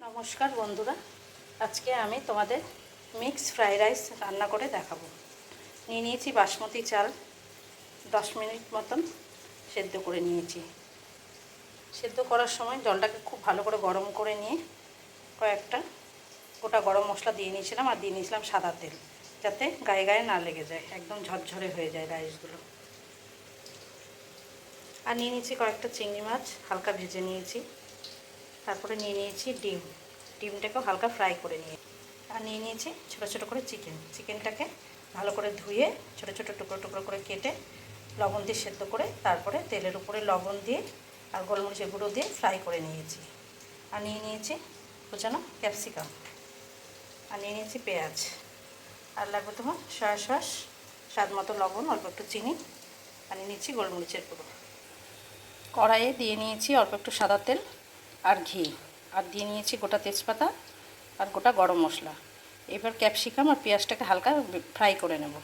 নমস্কার বন্ধুরা, আজকে আমি তোমাদের মিক্স ফ্রাইড রাইস রান্না করে দেখাবো। নিয়েছি বাসমতি চাল, 10 মিনিট মতন সেদ্ধ করে নিয়েছি। সেদ্ধ করার সময় জলটাকে খুব ভালো করে গরম করে নিয়ে কয়েকটা গোটা গরম মশলা দিয়ে নিয়েছিলাম, আর দিয়ে নিয়েছিলাম সাদা তেল, যাতে গায়ে গায়ে না লেগে যায়, একদম ঝরঝরে হয়ে যায় রাইসগুলো। আর নিয়ে নিয়েছি কয়েকটা চিংড়ি মাছ, হালকা ভেজে নিয়েছি। তারপরে নিয়ে নিয়েছি ডিমটাকেও হালকা ফ্রাই করে নিয়ে, আর নিয়ে নিয়েছি ছোটো ছোটো করে চিকেনটাকে ভালো করে ধুয়ে ছোটো ছোটো টুকরো টুকরো করে কেটে লবণ দিয়ে সেদ্ধ করে তারপরে তেলের উপরে লবণ দিয়ে আর গোলমরিচের গুঁড়ো দিয়ে ফ্রাই করে নিয়েছি। আর নিয়ে নিয়েছি কুচানো ক্যাপসিকাম, আর নিয়ে নিয়েছি পেঁয়াজ, আর লাগবে তোমার সয়া সস, স্বাদ মতো লবণ, অল্প একটু চিনি, আর নিয়ে নিয়েছি গোলমরিচের গুঁড়ো। কড়াইয়ে দিয়ে নিয়েছি অল্প একটু সাদা তেল আর ঘি, আর দিয়ে নিয়েছি গোটা তেজপাতা আর গোটা গরম মশলা। এবার ক্যাপসিকাম আর পেঁয়াজটাকে হালকা ফ্রাই করে নেব।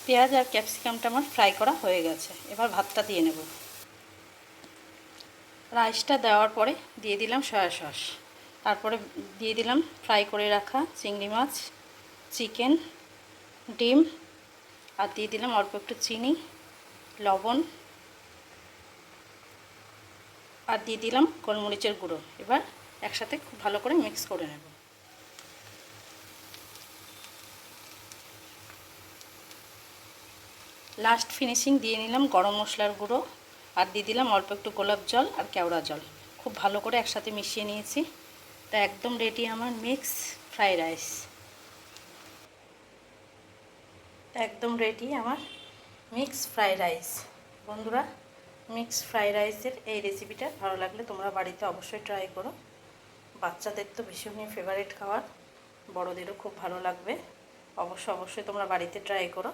পেঁয়াজ আর ক্যাপসিকামটা আমার ফ্রাই করা হয়ে গেছে। এবার ভাতটা দিয়ে নেব। রাইসটা দেওয়ার পরে দিয়ে দিলাম সয়া সস, তারপরে দিয়ে দিলাম ফ্রাই করে রাখা চিংড়ি মাছ, চিকেন, ডিম, আর দিয়ে দিলাম অল্প একটু চিনি, লবণ, আর দিয়ে দিলাম গোলমরিচের গুঁড়ো। এবার একসাথে খুব ভালো করে মিক্স করে নেব। লাস্ট ফিনিশিং দিয়ে নিলাম গরম মশলার গুঁড়ো, আর দিয়ে দিলাম অল্প একটু গোলাপ জল আর কেওড়া জল। খুব ভালো করে একসাথে মিশিয়ে নিয়েছি। তা একদম রেডি আমার মিক্স ফ্রাইড রাইস। একদম রেডি আমার মিক্স ফ্রাইড রাইস। বন্ধুরা, মিক্স ফ্রাইড রাইসের এই রেসিপিটা ভালো লাগলে তোমরা বাড়িতে অবশ্যই ট্রাই করো। বাচ্চাদের তো ভীষণই ফেভারিট খাবার, বড়োদেরও খুব ভালো লাগবে। অবশ্যই তোমরা বাড়িতে ট্রাই করো।